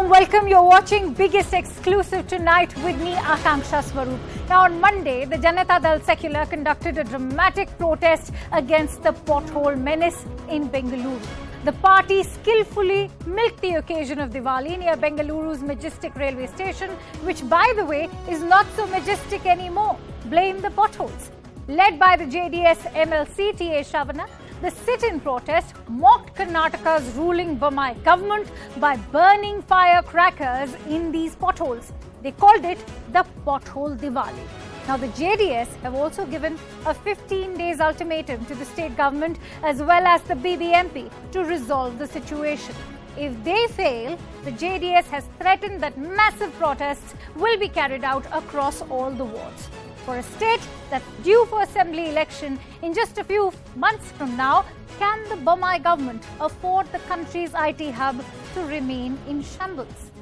warm welcome. You're watching Biggest Exclusive tonight with me, Akanksha Swaroop. Now, on Monday, the Janata Dal Secular conducted a dramatic protest against the pothole menace in Bengaluru. The party skillfully milked the occasion of Diwali near Bengaluru's majestic railway station, which, by the way, is not so majestic anymore. Blame the potholes. Led by the JDS MLC TA Shavana, the sit-in protest mocked Karnataka's ruling Bommai government by burning firecrackers in these potholes. They called it the Pothole Diwali. Now, the JDS have also given a 15-day ultimatum to the state government as well as the BBMP to resolve the situation. If they fail, the JDS has threatened that massive protests will be carried out across all the wards. For a state that's due for assembly election in just a few months from now, can the Bommai government afford the country's IT hub to remain in shambles?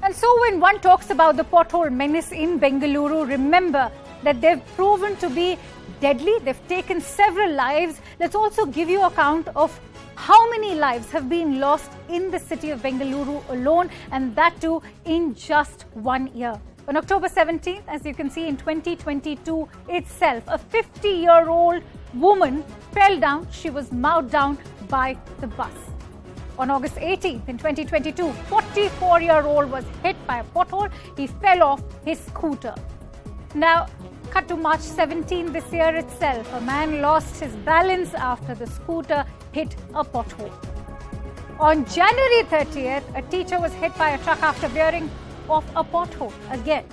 And so when one talks about the pothole menace in Bengaluru, remember that they've proven to be deadly. They've taken several lives. Let's also give you account of how many lives have been lost in the city of Bengaluru alone, and that too in just 1 year. On October 17th, as you can see in 2022 itself, a 50-year-old woman fell down. She was mowed down by the bus. On August 18th in 2022, 44-year-old was hit by a pothole. He fell off his scooter. Now, cut to March 17 this year itself, a man lost his balance after the scooter hit a pothole. On January 30th, a teacher was hit by a truck after veering off a pothole again.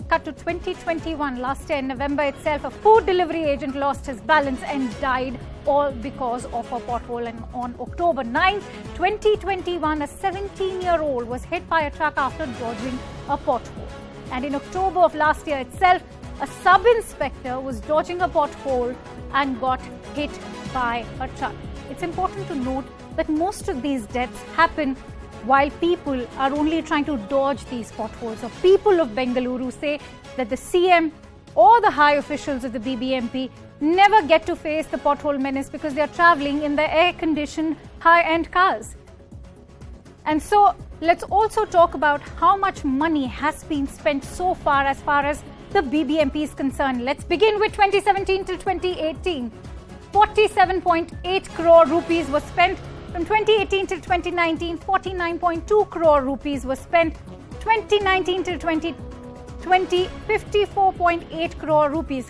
Cut to 2021, last year in November itself, a food delivery agent lost his balance and died, all because of a pothole. And on October 9th, 2021, a 17-year-old was hit by a truck after dodging a pothole. And in October of last year itself, a sub-inspector was dodging a pothole and got hit by a truck. It's important to note that most of these deaths happen while people are only trying to dodge these potholes. So people of Bengaluru say that the CM or the high officials of the BBMP never get to face the pothole menace because they are traveling in their air-conditioned high-end cars. And so let's also talk about how much money has been spent so far as the BBMP is concerned. Let's begin with 2017 till 2018. 47.8 crore rupees was spent. From 2018 till 2019, 49.2 crore rupees was spent. 2019 till 2020, 54.8 crore rupees.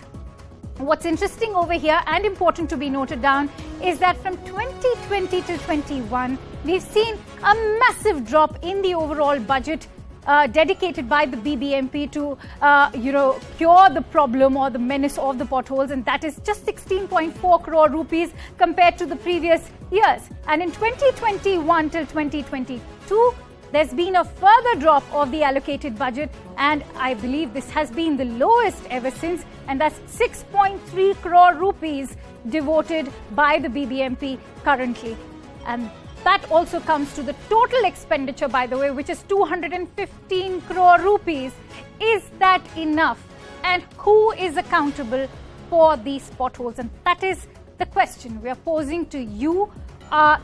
What's interesting over here and important to be noted down is that from 2020 till 21, we've seen a massive drop in the overall budget dedicated by the BBMP to, cure the problem or the menace of the potholes, and that is just 16.4 crore rupees compared to the previous years. And in 2021 till 2022, there's been a further drop of the allocated budget, and I believe this has been the lowest ever since, and that's 6.3 crore rupees devoted by the BBMP currently. And that also comes to the total expenditure, by the way, which is 215 crore rupees. Is that enough? And who is accountable for these potholes? And that is the question we are posing to you, our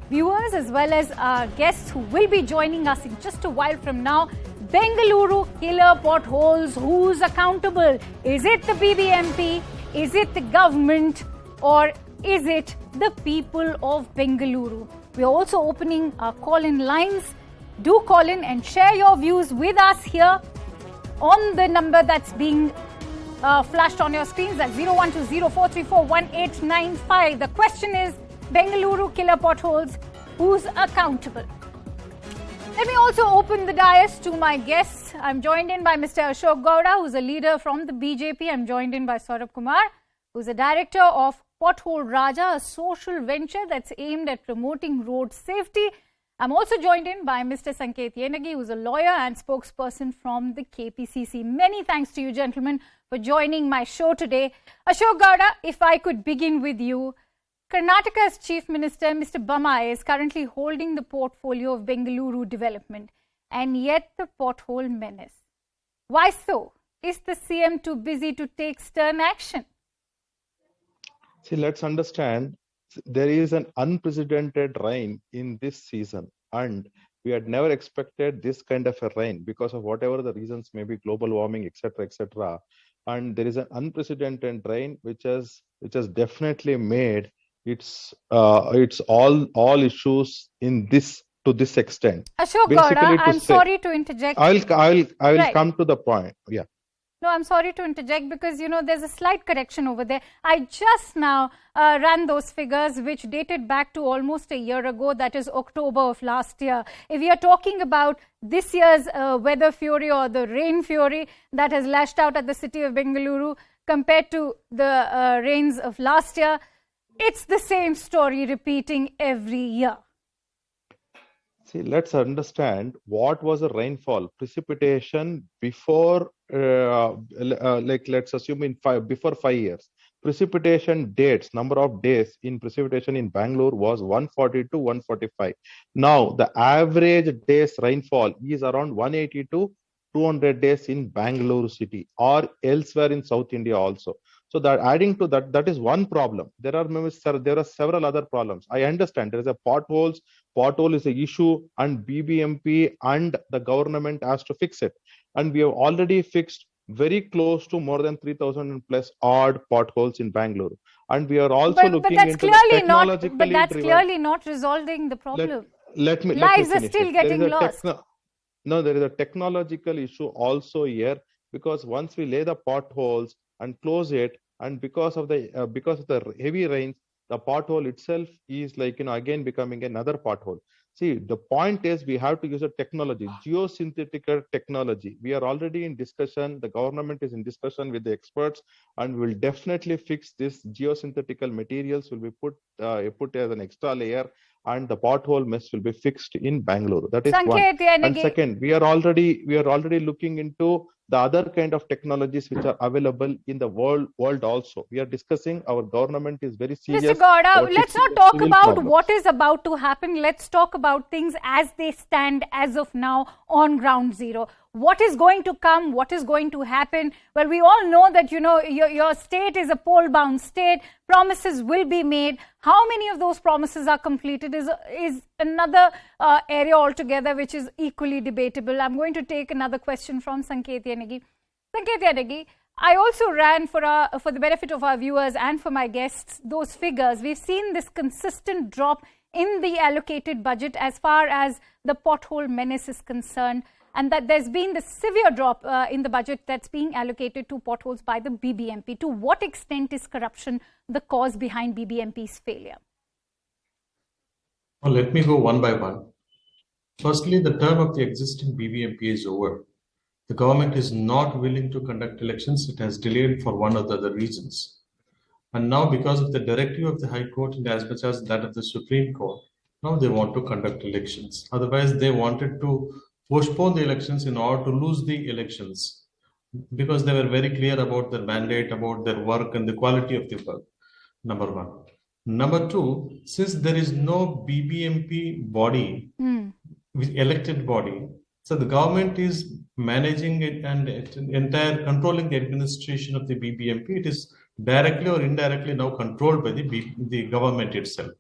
viewers, as well as our guests who will be joining us in just a while from now. Bengaluru killer potholes, who's accountable? Is it the BBMP? Is it the government? Or is it the people of Bengaluru? We are also opening our call-in lines. Do call in and share your views with us here on the number that's being flashed on your screens. That's 01204341895. The question is, Bengaluru killer potholes, who's accountable? Let me also open the dais to my guests. I'm joined in by Mr. Ashok Gowda, who's a leader from the BJP. I'm joined in by Saurabh Kumar, who's a director of Pothole Raja, a social venture that's aimed at promoting road safety. I'm also joined in by Mr. Sanket Yenagi, who's a lawyer and spokesperson from the KPCC. Many thanks to you, gentlemen, for joining my show today. Ashok Gowda, if I could begin with you. Karnataka's Chief Minister, Mr. Bommai, is currently holding the portfolio of Bengaluru Development, and yet the pothole menace. Why so? Is the CM too busy to take stern action? See, let's understand, there is an unprecedented rain in this season, and we had never expected this kind of a rain because of whatever the reasons, maybe global warming, etc., etc. And there is an unprecedented rain which has definitely made it's all issues in this to this extent. Ashok Gowda, I'm sorry to interject. I will come to the point. Yeah. No, I'm sorry to interject because, there's a slight correction over there. I just now ran those figures which dated back to almost a year ago, that is October of last year. If we are talking about this year's weather fury or the rain fury that has lashed out at the city of Bengaluru compared to the rains of last year, it's the same story repeating every year. See, let's understand what was the rainfall precipitation before, let's assume before 5 years. Precipitation dates, number of days in precipitation in Bangalore was 140 to 145. Now, the average days rainfall is around 180 to 200 days in Bangalore city or elsewhere in South India also. So that adding to that is one problem. There are several other problems. I understand there is a pothole is an issue, and BBMP and the government has to fix it. And we have already fixed very close to more than 3,000 plus odd potholes in Bangalore. And we are also looking into technologically. But that's clearly not resolving the problem. Lives are still getting lost. No, there is a technological issue also here, because once we lay the potholes and close it, and because of the heavy rains, the pothole itself is again becoming another pothole. See, the point is we have to use a technology, geosynthetic technology. We are already in discussion. The government is in discussion with the experts, and will definitely fix this. Geosynthetic materials will be put as an extra layer, and the pothole mess will be fixed in Bangalore. That is one. And second, we are already looking into the other kind of technologies which are available in the world also. We are discussing, our government is very serious. Mr. Gowda, let's not talk about what is about to happen. Let's talk about things as they stand as of now on ground zero. What is going to come? What is going to happen? Well, we all know that, your state is a poll-bound state. Promises will be made. How many of those promises are completed is another area altogether which is equally debatable. I'm going to take another question from Sanket Yenagi. Sanket Yenagi, I also ran for the benefit of our viewers and for my guests those figures. We've seen this consistent drop in the allocated budget as far as the pothole menace is concerned, and that there's been this severe drop in the budget that's being allocated to potholes by the BBMP. To what extent is corruption the cause behind BBMP's failure? Well, let me go one by one. Firstly, the term of the existing BBMP is over. The government is not willing to conduct elections. It has delayed for one or the other reasons. And now, because of the directive of the High Court and as much as that of the Supreme Court, now they want to conduct elections. Otherwise, they wanted to postpone the elections in order to lose the elections, because they were very clear about their mandate, about their work and the quality of the work, number one. Number two, since there is no BBMP body, elected body, so the government is managing it and controlling the administration of the BBMP. It is directly or indirectly now controlled by the government itself.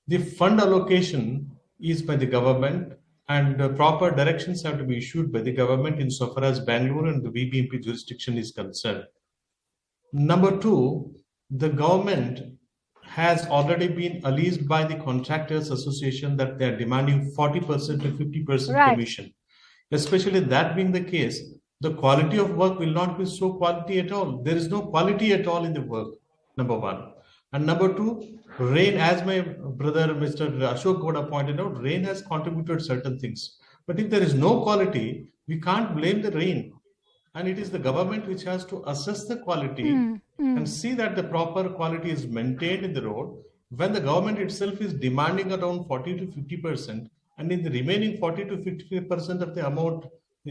The fund allocation is by the government, and proper directions have to be issued by the government insofar as Bangalore and the BBMP jurisdiction is concerned. Number two, the government has already been alleged by the Contractors Association that they are demanding 40% to 50% commission. Especially that being the case, the quality of work will not be so quality at all. There is no quality at all in the work, number one. And number two, rain, as my brother Mr. Ashok Goda pointed out, rain has contributed certain things. But if there is no quality, we can't blame the rain. And it is the government which has to assess the quality and see that the proper quality is maintained in the road. When the government itself is demanding around 40 to 50%, and in the remaining 40 to 50% of the amount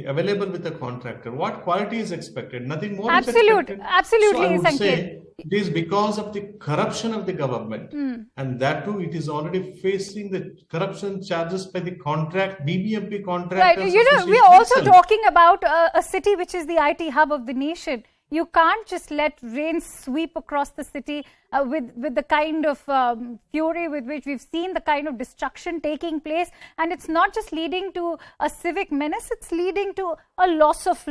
available with the contractor, what quality is expected? Nothing more is expected. Absolutely, so I would Sanket. say it is because of the corruption of the government, and that too, it is already facing the corruption charges by the BBMP contractors. Right, we are also talking about a city which is the IT hub of the nation. You can't just let rain sweep across the city with the kind of fury with which we've seen the kind of destruction taking place. And it's not just leading to a civic menace, it's leading to a loss of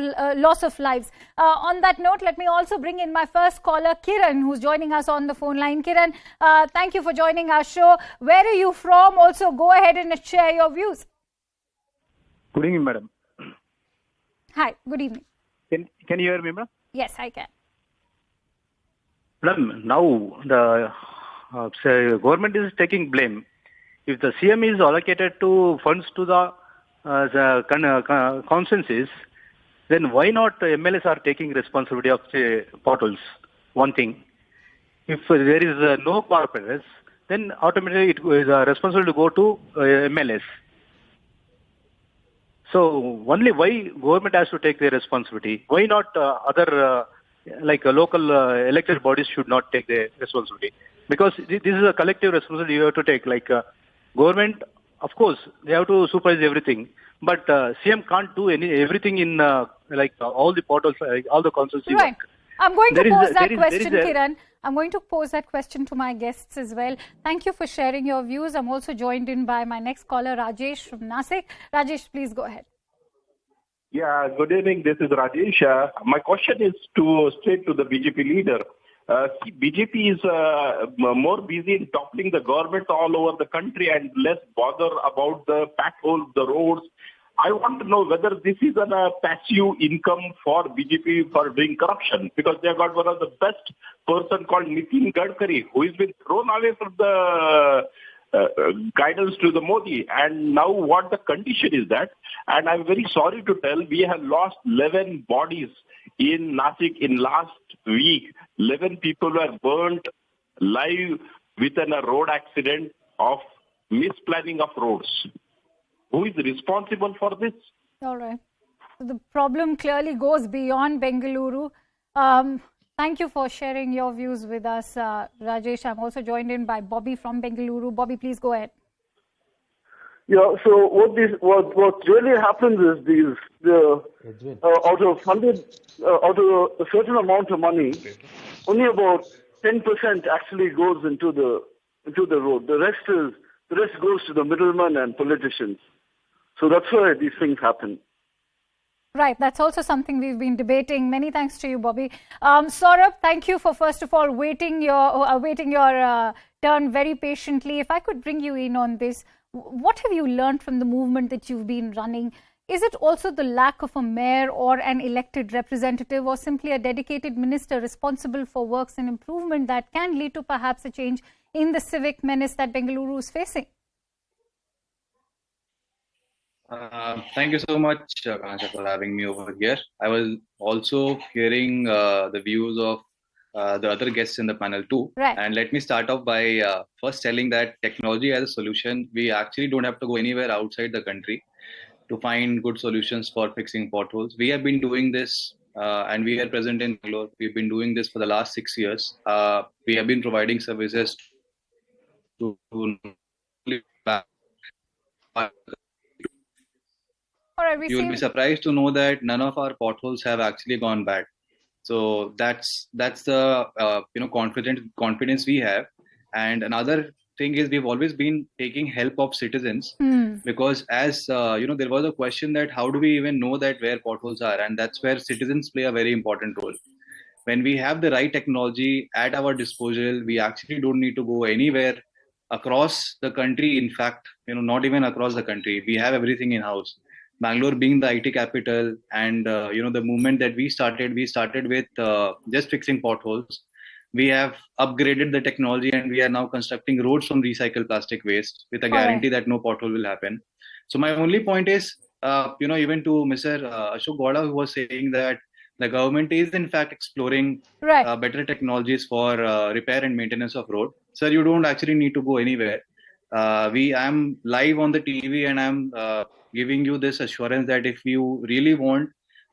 lives. On that note, let me also bring in my first caller, Kiran, who's joining us on the phone line. Kiran, thank you for joining our show. Where are you from? Also, go ahead and share your views. Good evening, madam. Hi, good evening. Can you hear me, madam? Yes, I can. Madam, now the government is taking blame. If the CM is allocated to funds to the consensus, then why not MLAs are taking responsibility of the potholes? One thing. If there is no corporates, then automatically it is responsible to go to MLAs. So only why government has to take the responsibility? Why not other local elected bodies should not take the responsibility? Because this is a collective responsibility you have to take. Government, of course, they have to supervise everything, but CM can't do everything in all the portals, all the consultancy right. work. I'm going to pose that question, Kiran. I'm going to pose that question to my guests as well. Thank you for sharing your views. I'm also joined in by my next caller, Rajesh from Nasik. Rajesh, please go ahead. Yeah, good evening. This is Rajesh. My question is straight to the BJP leader. BJP is more busy in toppling the government all over the country and less bother about the potholes, the roads. I want to know whether this is a passive income for BJP for doing corruption, because they have got one of the best person called Nitin Gadkari, who has been thrown away from the guidance to the Modi, and now what the condition is that, and I'm very sorry to tell, we have lost 11 bodies in Nasik in last week. 11 people were burnt live within a road accident of misplanning of roads. Who is responsible for this? All right. So the problem clearly goes beyond Bengaluru. Thank you for sharing your views with us, Rajesh. I'm also joined in by Bobby from Bengaluru. Bobby, please go ahead. Yeah, so what really happens is out of a certain amount of money, only about 10% actually goes into the road. The rest goes to the middlemen and politicians. So that's why these things happen. Right, that's also something we've been debating. Many thanks to you, Bobby. Saurabh, thank you for first of all waiting your turn very patiently. If I could bring you in on this, what have you learned from the movement that you've been running? Is it also the lack of a mayor or an elected representative, or simply a dedicated minister responsible for works and improvement that can lead to perhaps a change in the civic menace that Bengaluru is facing? Thank you so much, Kansha, for having me over here. I was also hearing the views of the other guests in the panel too. Right. And let me start off by first telling that technology as a solution, we actually don't have to go anywhere outside the country to find good solutions for fixing potholes. We have been doing this and we are present in Bangalore. We've been doing this for the last 6 years. We have been providing services to You'll be surprised to know that none of our potholes have actually gone bad. So that's the confidence we have. And another thing is we've always been taking help of citizens because as there was a question that how do we even know that where potholes are, and that's where citizens play a very important role. When we have the right technology at our disposal, we actually don't need to go anywhere across the country. In fact, not even across the country. We have everything in house. Bangalore being the IT capital, and the movement that we started with just fixing potholes. We have upgraded the technology, and we are now constructing roads from recycled plastic waste with a guarantee that no pothole will happen. So my only point is, even to Mr. Ashok Gowda, who was saying that the government is in fact exploring better technologies for repair and maintenance of road. Sir, you don't actually need to go anywhere. I'm live on the TV, and I'm giving you this assurance that if you really want,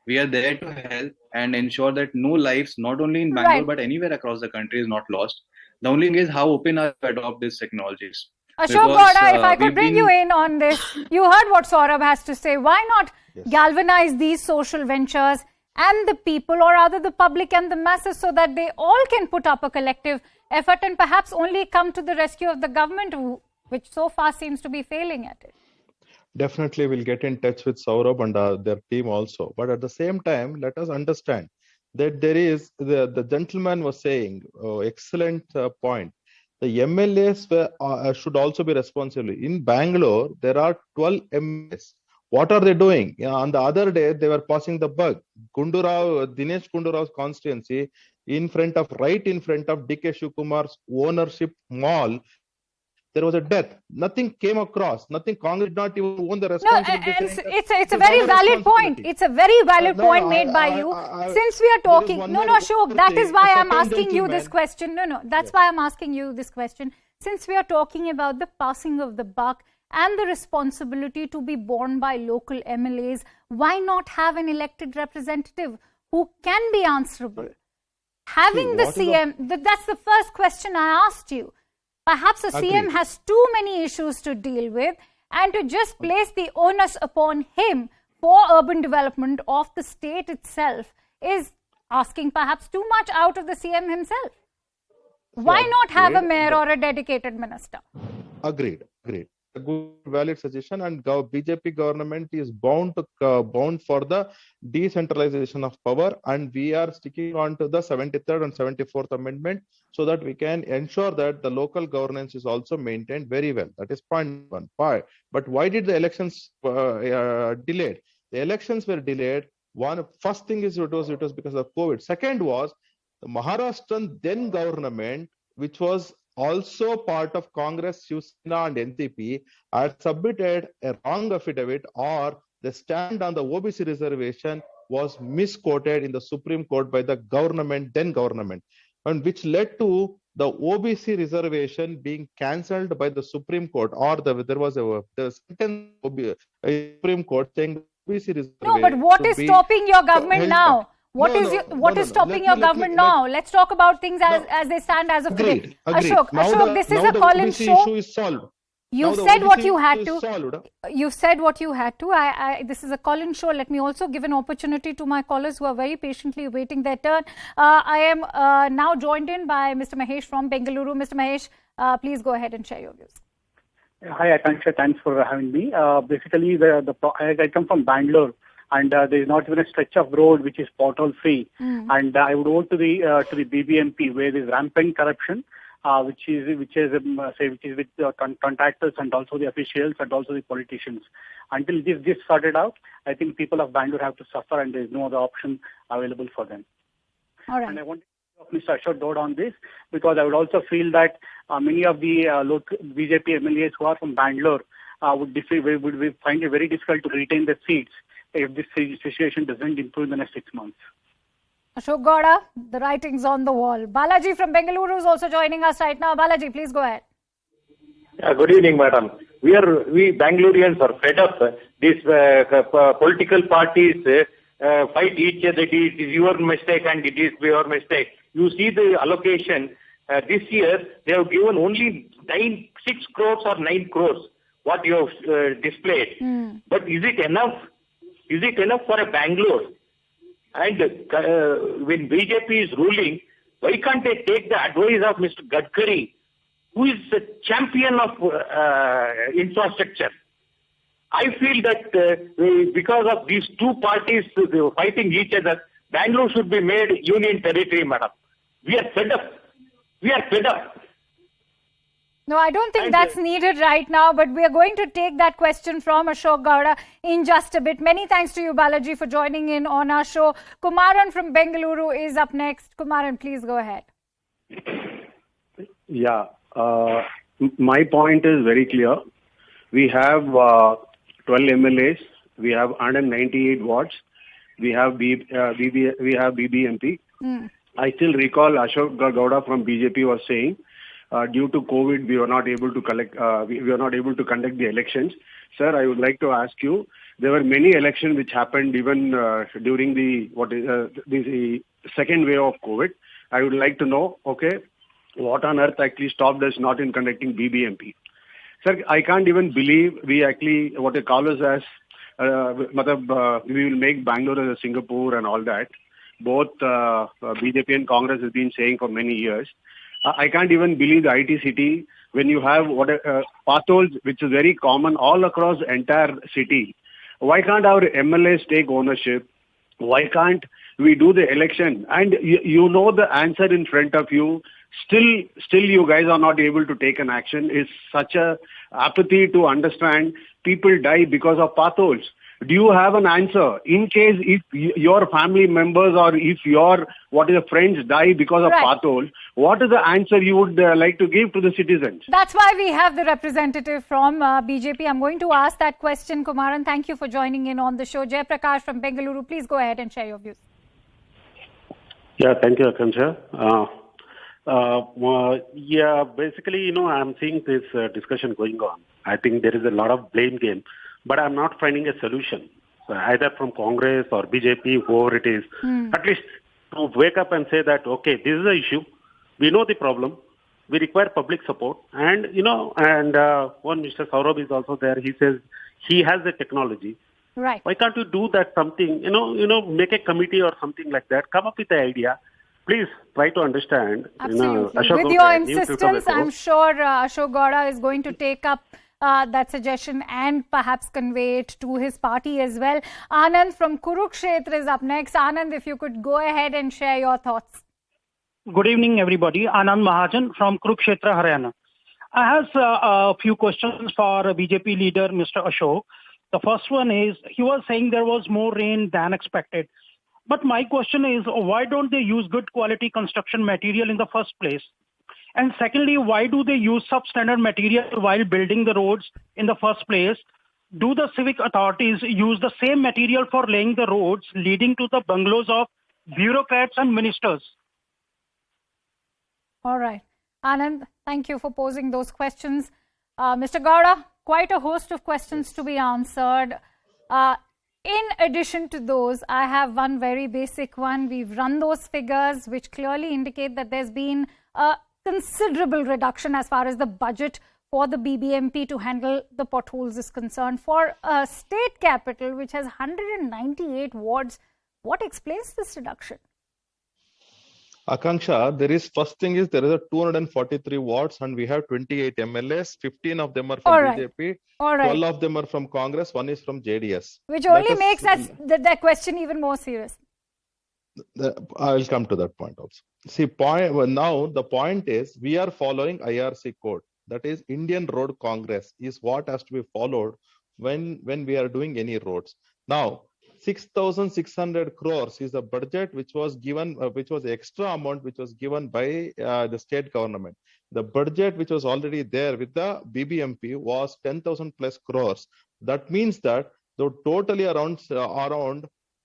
we are there to help and ensure that no lives, not only in Bangalore but anywhere across the country, is not lost. The only thing is how open are we to adopt these technologies. Ashok Gowda, if I could bring you in on this, you heard what Saurabh has to say. Why not galvanize these social ventures and the people, or rather the public and the masses, so that they all can put up a collective effort and perhaps only come to the rescue of the government, which so far seems to be failing at it? Definitely we'll get in touch with Saurabh and their team also. But at the same time, let us understand that there is, the gentleman was saying, excellent point. The MLAs should also be responsible. In Bangalore, there are 12 MLAs. What are they doing? On the other day, they were passing the buck. Dinesh Gundurao's constituency, right in front of DK Shivkumar's ownership mall, there was a death. Nothing came across. Nothing. Congress did not even own the responsibility. No, it's a very valid point. It's a very valid point made by you. Since we are talking, Ashok, that is why I'm asking you this question. That's why I'm asking you this question. Since we are talking about the passing of the buck and the responsibility to be borne by local MLAs, why not have an elected representative who can be answerable? Having the CM, that's the first question I asked you. Perhaps the CM has too many issues to deal with, and to just place the onus upon him for urban development of the state itself is asking perhaps too much out of the CM himself. Why not have a mayor or a dedicated minister? Agreed. A good, valid suggestion, and BJP government is bound for the decentralization of power, and we are sticking on to the 73rd and 74th amendment so that we can ensure that the local governance is also maintained very well. That is point one. But why did the elections delayed? The elections were delayed. First thing is it was because of COVID. Second was the Maharashtrian then government, which was also part of Congress, Shiv Sena and NCP, had submitted a wrong affidavit, or the stand on the OBC reservation was misquoted in the Supreme Court by the then government, and which led to the OBC reservation being cancelled by the Supreme Court, or there was the sentence Supreme Court saying OBC reservation. No, but what is stopping your government now? What is stopping your government now? Let's talk about things as they stand as of today. Ashok, this is a call-in show. Issue is solved. You've said what you had to. You've said what you had to. This is a call-in show. Let me also give an opportunity to my callers who are very patiently waiting their turn. I am now joined in by Mr. Mahesh from Bengaluru. Mr. Mahesh, please go ahead and share your views. Hi, Akansha. Thanks for having me. Basically, I come from Bangalore. And there is not even a stretch of road which is pothole free. And I would go to the BBMP, where there is rampant corruption, which is with contractors and also the officials and also the politicians. Until this sorted out, I think people of Bangalore have to suffer, and there is no other option available for them. All right. And I want to Mr. Ashok Gowda on this, because I would also feel that many of the local BJP MLAs who are from Bangalore would find it very difficult to retain their seats if this situation doesn't improve in the next 6 months. Ashok Gowda, the writing's on the wall. Balaji from Bengaluru is also joining us right now. Balaji, please go ahead. Good evening, madam. We Bangaloreans are fed up. These political parties fight each other. It is your mistake and it is your mistake. You see the allocation. This year, they have given only 6 crores or 9 crores, what you have displayed. But is it enough? Is it enough for a Bangalore? And when BJP is ruling, why can't they take the advice of Mr. Gadkari, who is a champion of infrastructure? I feel that because of these two parties fighting each other, Bangalore should be made union territory, madam. We are fed up. No, I don't think that's needed right now, but we are going to take that question from Ashok Gowda in just a bit. Many thanks to you, Balaji, for joining in on our show. Kumaran from Bengaluru is up next. Kumaran, please go ahead. Yeah, my point is very clear. We have 12 MLAs, we have 198 wards, we have BBMP. I still recall Ashok Gowda from BJP was saying, due to COVID, we were not able to conduct the elections. Sir, I would like to ask you, there were many elections which happened even during the second wave of COVID. I would like to know, okay, what on earth actually stopped us not in conducting BBMP? Sir, I can't even believe we actually, what they call us as, we will make Bangalore as a Singapore and all that. Both BJP and Congress has been saying for many years. I can't even believe the IT city when you have potholes, which is very common all across the entire city. Why can't our MLAs take ownership? Why can't we do the election? And you know the answer in front of you. Still you guys are not able to take an action. It's such a apathy to understand people die because of potholes. Do you have an answer in case if your family members or if your friends die because of potholes? What is the answer you would like to give to the citizens? That's why we have the representative from BJP. I'm going to ask that question, Kumaran. Thank you for joining in on the show. Jay Prakash from Bengaluru, please go ahead and share your views. Yeah, thank you, Akansha. Basically, I'm seeing this discussion going on. I think there is a lot of blame game, but I'm not finding a solution. So either from Congress or BJP, whoever it is, at least to wake up and say that, okay, this is the issue. We know the problem. We require public support. And, one Mr. Saurabh is also there. He says he has the technology. Right. Why can't you do that something, make a committee or something like that, come up with the idea. Please try to understand. Absolutely. With your insistence, I'm sure Ashok Gowda is going to take up that suggestion and perhaps convey it to his party as well. Anand from Kurukshetra is up next. Anand, if you could go ahead and share your thoughts. Good evening, everybody. Anand Mahajan from Kurukshetra, Haryana. I have a few questions for BJP leader, Mr. Ashok. The first one is, he was saying there was more rain than expected. But my question is, why don't they use good quality construction material in the first place? And secondly, why do they use substandard material while building the roads in the first place? Do the civic authorities use the same material for laying the roads leading to the bungalows of bureaucrats and ministers? All right. Anand, thank you for posing those questions. Mr. Gowda, quite a host of questions to be answered. In addition to those, I have one very basic one. We've run those figures which clearly indicate that there's been a considerable reduction as far as the budget for the BBMP to handle the potholes is concerned. For a state capital which has 198 wards, what explains this reduction? Akanksha, there is 243 wards and we have 28 MLAs. 15 of them are from BJP, 12 of them are from Congress, 1 is from JDS. Which only makes that question even more serious. I will come to that point also. See, now the point is we are following IRC code. That is Indian Road Congress is what has to be followed when we are doing any roads. Now, 6,600 crores is the budget which was given, which was extra amount which was given by the state government. The budget which was already there with the BBMP was 10,000 plus crores. That means that the totally around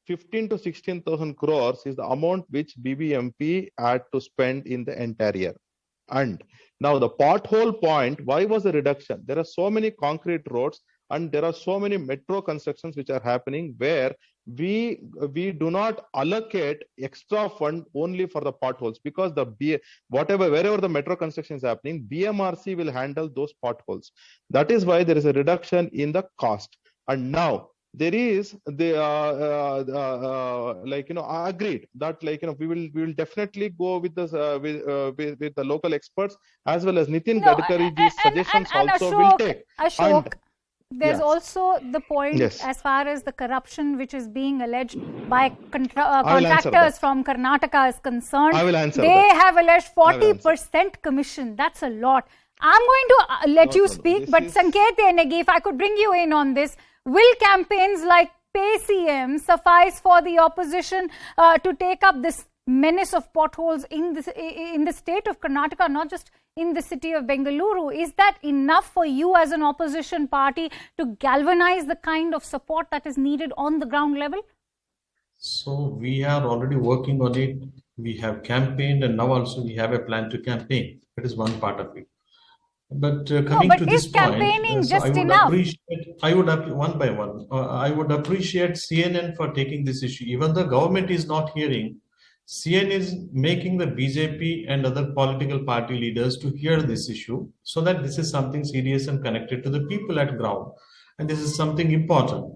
15 to 16,000 crores is the amount which BBMP had to spend in the entire year. And now the pothole point, why was the reduction? There are so many concrete roads and there are so many metro constructions which are happening where we do not allocate extra fund only for the potholes because wherever the metro construction is happening, BMRC will handle those potholes. That is why there is a reduction in the cost. And now there is I agreed that we will definitely go with this with the local experts as well as Nitin Gadkari. These suggestions also will take. Ashok, there's also the point as far as the corruption which is being alleged by contractors from Karnataka is concerned. I will answer they have alleged 40% commission. That's a lot. I'm going to let you speak, but Sanket Enegi, if I could bring you in on this, will campaigns like Pay CM suffice for the opposition to take up this menace of potholes in the state of Karnataka, not just in the city of Bengaluru? Is that enough for you as an opposition party to galvanize the kind of support that is needed on the ground level? So we are already working on it. We have campaigned, and now also we have a plan to campaign. That is one part of it. But coming to this point, I would one by one. I would appreciate CNN for taking this issue. Even the government is not hearing. CNN is making the BJP and other political party leaders to hear this issue, so that this is something serious and connected to the people at ground, and this is something important.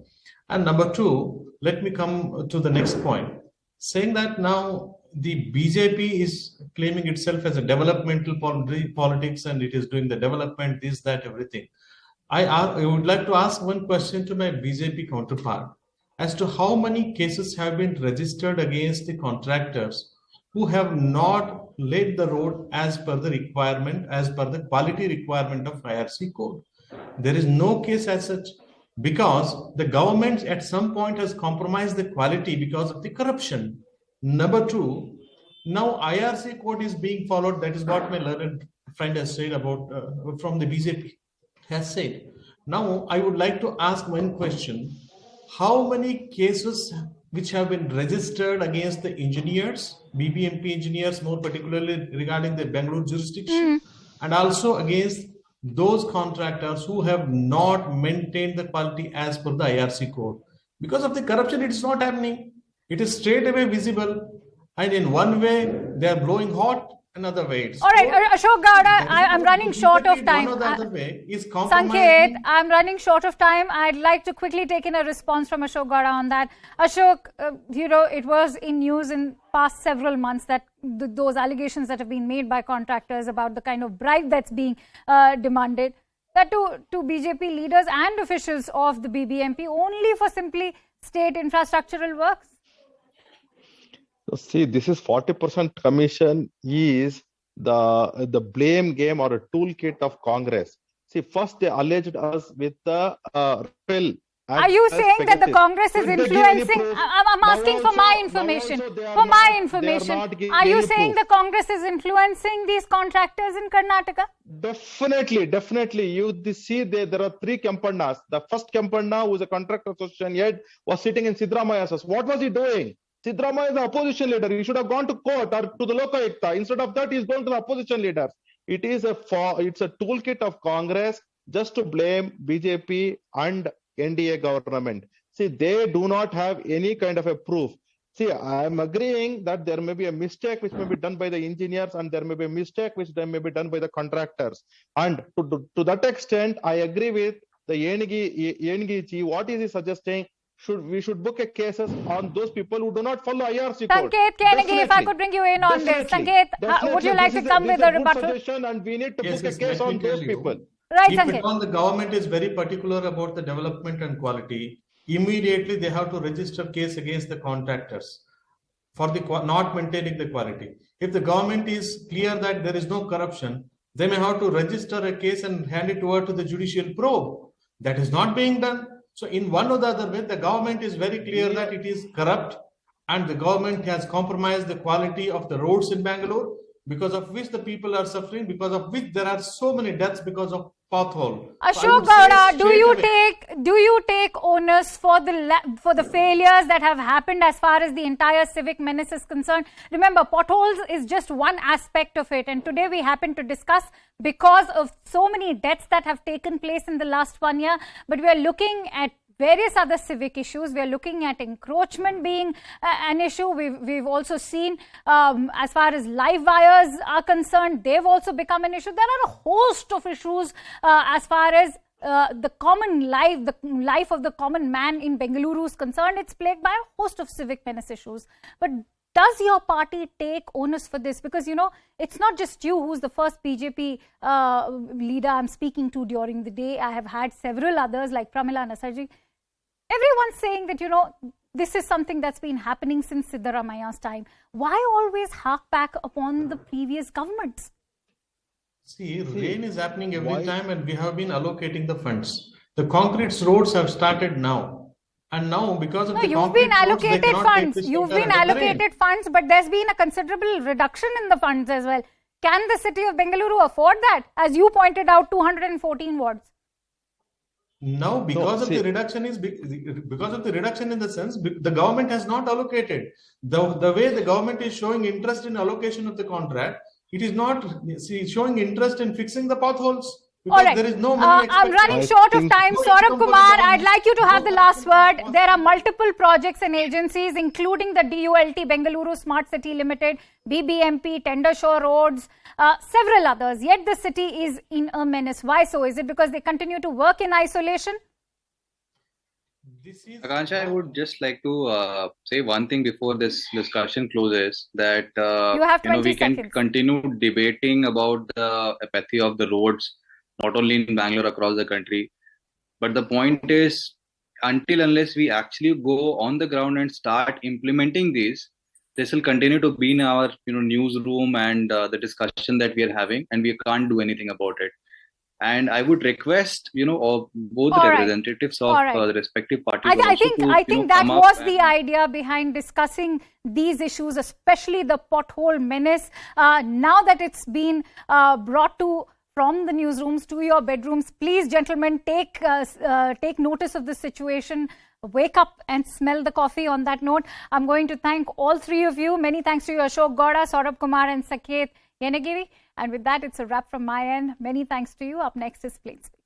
And number two, let me come to the next point, saying that now the BJP is claiming itself as a developmental politics, and it is doing the development, this, that, everything. I would like to ask one question to my BJP counterpart as to how many cases have been registered against the contractors who have not laid the road as per the requirement, as per the quality requirement of IRC code. There is no case as such, because the government at some point has compromised the quality because of the corruption. Number two, now IRC code is being followed. That is what my learned friend has said about from the BJP has said. Now I would like to ask one question: how many cases which have been registered against the engineers, BBMP engineers, more particularly regarding the Bengaluru jurisdiction, and also against those contractors who have not maintained the quality as per the IRC code? Because of the corruption, it is not happening. It is straight away visible, and in one way they are blowing hot, another way it's all right. Ashok Gowda, I'm running short of time. One or the other way is Sanket, I'm running short of time. I'd like to quickly take in a response from Ashok Gowda on that. Ashok, it was in news in past several months that those allegations that have been made by contractors about the kind of bribe that's being demanded, that to BJP leaders and officials of the BBMP only for simply state infrastructural works. So see, this is 40% commission is the blame game or a toolkit of Congress. See, first they alleged us with the Rafale. Are you saying that the Congress is influencing? I'm asking for my information. For my information, are you saying the Congress is influencing these contractors in Karnataka? Definitely. You see, there are three Kempannas. The first Kempanna, who is a contractor association head, was sitting in Siddaramaya's house. What was he doing? Siddaramaya is the opposition leader. He should have gone to court or to the Lokayukta. Instead of that, he is going to the opposition leaders. It's a toolkit of Congress just to blame BJP and NDA government. See, they do not have any kind of a proof. See, I am agreeing that there may be a mistake which may be done by the engineers, and there may be a mistake which may be done by the contractors. And to that extent, I agree with the Yengi. What is he suggesting? We should book a cases on those people who do not follow IRC code. Sanket Kenegi, if I could bring you in on this. Sanket, would you like to come with a rebuttal? And we need to book a case on those people. Right, Sanket. The government is very particular about the development and quality. Immediately they have to register case against the contractors for the not maintaining the quality. If the government is clear that there is no corruption, they may have to register a case and hand it over to the judicial probe. That is not being done. So in one or the other way, the government is very clear that it is corrupt, and the government has compromised the quality of the roads in Bangalore, because of which the people are suffering, because of which there are so many deaths because of pothole. Ashok Gowda, do you take onus for the failures that have happened as far as the entire civic menace is concerned? Remember, potholes is just one aspect of it, and today we happen to discuss because of so many deaths that have taken place in the last 1 year, but we are looking at various other civic issues. We are looking at encroachment being an issue. We've also seen, as far as live wires are concerned, they've also become an issue. There are a host of issues as far as the common life, the life of the common man in Bengaluru is concerned. It's plagued by a host of civic menace issues. But does your party take onus for this? Because, it's not just you who's the first BJP leader I'm speaking to during the day. I have had several others like Pramila Nasarji. Everyone's saying that, this is something that's been happening since Siddaramaya's time. Why always hark back upon the previous governments? See, rain is happening every time and we have been allocating the funds. The concrete roads have started now. And now, because of the you've been allocated funds. You've been allocated funds, but there's been a considerable reduction in the funds as well. Can the city of Bengaluru afford that? As you pointed out, 214 wards. Now, because of the reduction in the sense, the government has not allocated. The way the government is showing interest in allocation of the contract, it is not showing interest in fixing the potholes. Because there is no money I'm running short of time. Saurabh Kumar, I'd like you to have the last word. There are multiple projects and agencies, including the DULT, Bengaluru Smart City Limited, BBMP, Tender Shore Roads, several others. Yet the city is in a menace. Why so? Is it because they continue to work in isolation? Akansha, I would just like to say one thing before this discussion closes, that we can continue debating about the apathy of the roads, not only in Bangalore, across the country. But the point is, unless we actually go on the ground and start implementing these, this will continue to be in our newsroom and the discussion that we are having, and we can't do anything about it. And I would request, both the representatives of the respective parties. I think that was the idea behind discussing these issues, especially the pothole menace. Now that it's been brought from the newsrooms to your bedrooms, please, gentlemen, take notice of the situation. Wake up and smell the coffee. On that note, I'm going to thank all three of you. Many thanks to you, Ashok Gowda, Saurabh Kumar and Saket Yenagiri. And with that, it's a wrap from my end. Many thanks to you. Up next is Plain Speak.